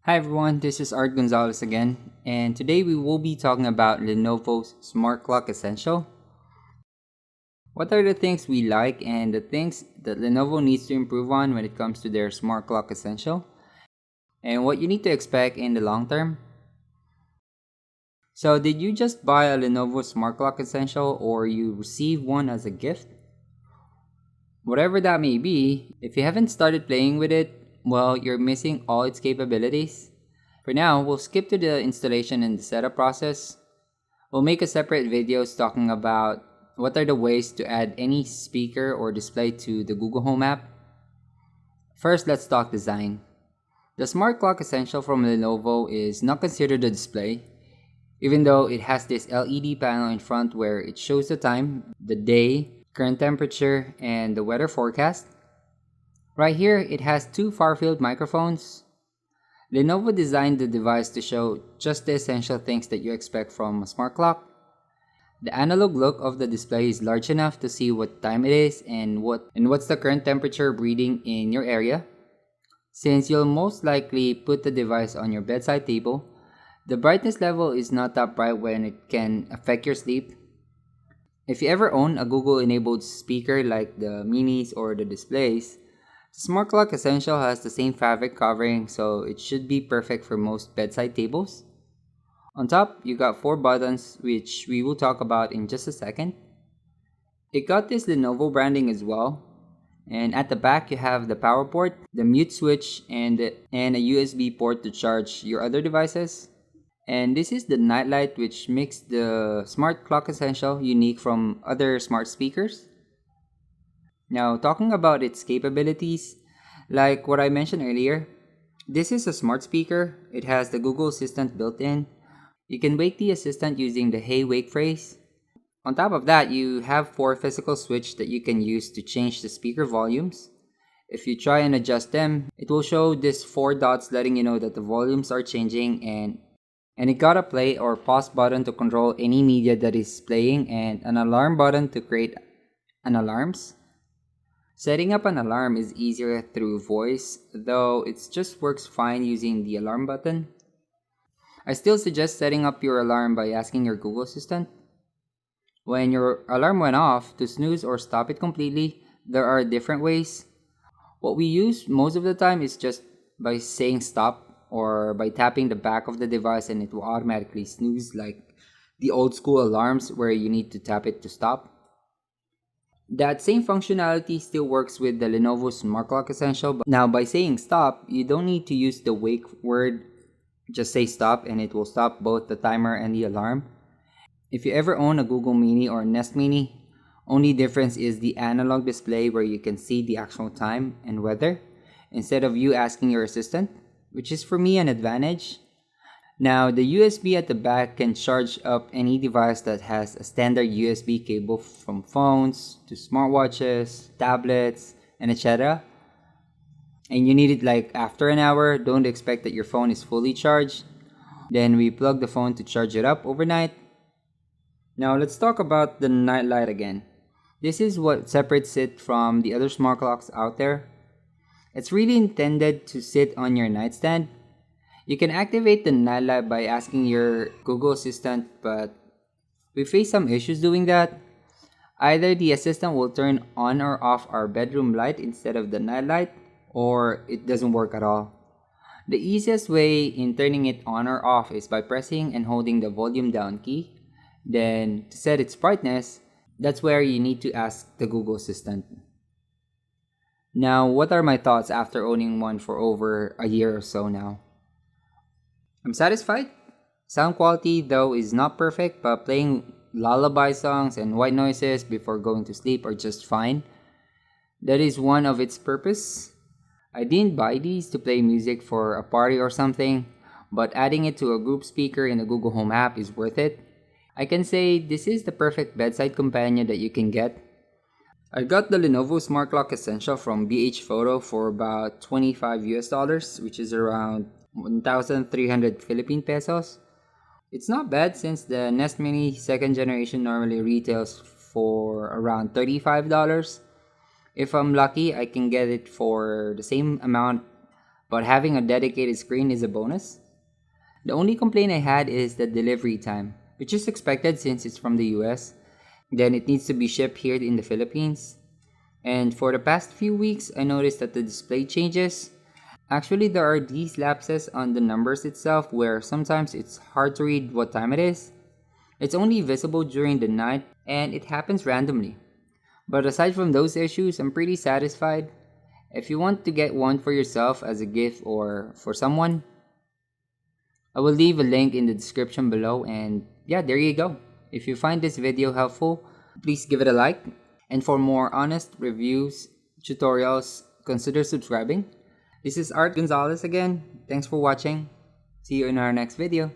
Hi everyone, this is Art Gonzales again, and today we will be talking about Lenovo's Smart Clock Essential. What are the things we like and the things that Lenovo needs to improve on when it comes to their Smart Clock Essential, and what you need to expect in the long term? So, did you just buy a Lenovo Smart Clock Essential or you receive one as a gift? Whatever that may be, if you haven't started playing with it, well, you're missing all its capabilities. For now, we'll skip to the installation and the setup process. We'll make a separate videos talking about what are the ways to add any speaker or display to the Google Home app. First, let's talk design. The Smart Clock Essential from Lenovo is not considered a display, even though it has this LED panel in front where it shows the time, the day, current temperature, and the weather forecast. Right here, it has two far-field microphones. Lenovo designed the device to show just the essential things that you expect from a smart clock. The analog look of the display is large enough to see what time it is and what's the current temperature reading in your area. Since you'll most likely put the device on your bedside table, the brightness level is not that bright when it can affect your sleep. If you ever own a Google-enabled speaker like the minis or the displays, the Smart Clock Essential has the same fabric covering, so it should be perfect for most bedside tables. On top, you got 4 buttons, which we will talk about in just a second. It got this Lenovo branding as well. And at the back, you have the power port, the mute switch, and a USB port to charge your other devices. And this is the nightlight, which makes the Smart Clock Essential unique from other smart speakers. Now, talking about its capabilities, like what I mentioned earlier, this is a smart speaker. It has the Google Assistant built in. You can wake the assistant using the Hey Wake phrase. On top of that, you have 4 physical switches that you can use to change the speaker volumes. If you try and adjust them, it will show these 4 dots letting you know that the volumes are changing, and it got a play or pause button to control any media that is playing and an alarm button to create an alarms. Setting up an alarm is easier through voice, though it just works fine using the alarm button. I still suggest setting up your alarm by asking your Google Assistant. When your alarm went off, to snooze or stop it completely, there are different ways. What we use most of the time is just by saying stop or by tapping the back of the device and it will automatically snooze, like the old school alarms where you need to tap it to stop. That same functionality still works with the Lenovo Smart Clock Essential, but now by saying stop, you don't need to use the wake word. Just say stop and it will stop both the timer and the alarm. If you ever own a Google Mini or Nest Mini, only difference is the analog display where you can see the actual time and weather instead of you asking your assistant, which is for me an advantage. Now, the USB at the back can charge up any device that has a standard USB cable from phones to smartwatches, tablets, and etc. And you need it like after an hour. Don't expect that your phone is fully charged. Then we plug the phone to charge it up overnight. Now, let's talk about the night light again. This is what separates it from the other smart clocks out there. It's really intended to sit on your nightstand. You can activate the nightlight by asking your Google Assistant, but we face some issues doing that. Either the assistant will turn on or off our bedroom light instead of the nightlight, or it doesn't work at all. The easiest way in turning it on or off is by pressing and holding the volume down key. Then, to set its brightness, that's where you need to ask the Google Assistant. Now, what are my thoughts after owning one for over a year or so now? I'm satisfied. Sound quality, though, is not perfect, but playing lullaby songs and white noises before going to sleep are just fine. That is one of its purpose. I didn't buy these to play music for a party or something, but adding it to a group speaker in the Google Home app is worth it. I can say this is the perfect bedside companion that you can get. I got the Lenovo Smart Clock Essential from BH Photo for about $25 US, which is around 1,300 Philippine pesos. It's not bad since the Nest Mini 2nd generation normally retails for around $35. If I'm lucky, I can get it for the same amount but having a dedicated screen is a bonus. The only complaint I had is the delivery time, which is expected since it's from the US. Then it needs to be shipped here in the Philippines. And for the past few weeks, I noticed that the display changes. Actually, there are these lapses on the numbers itself where sometimes it's hard to read what time it is. It's only visible during the night and it happens randomly. But aside from those issues, I'm pretty satisfied. If you want to get one for yourself as a gift or for someone, I will leave a link in the description below, and yeah, there you go. If you find this video helpful, please give it a like. And for more honest reviews, tutorials, consider subscribing. This is Art Gonzalez again. Thanks for watching. See you in our next video.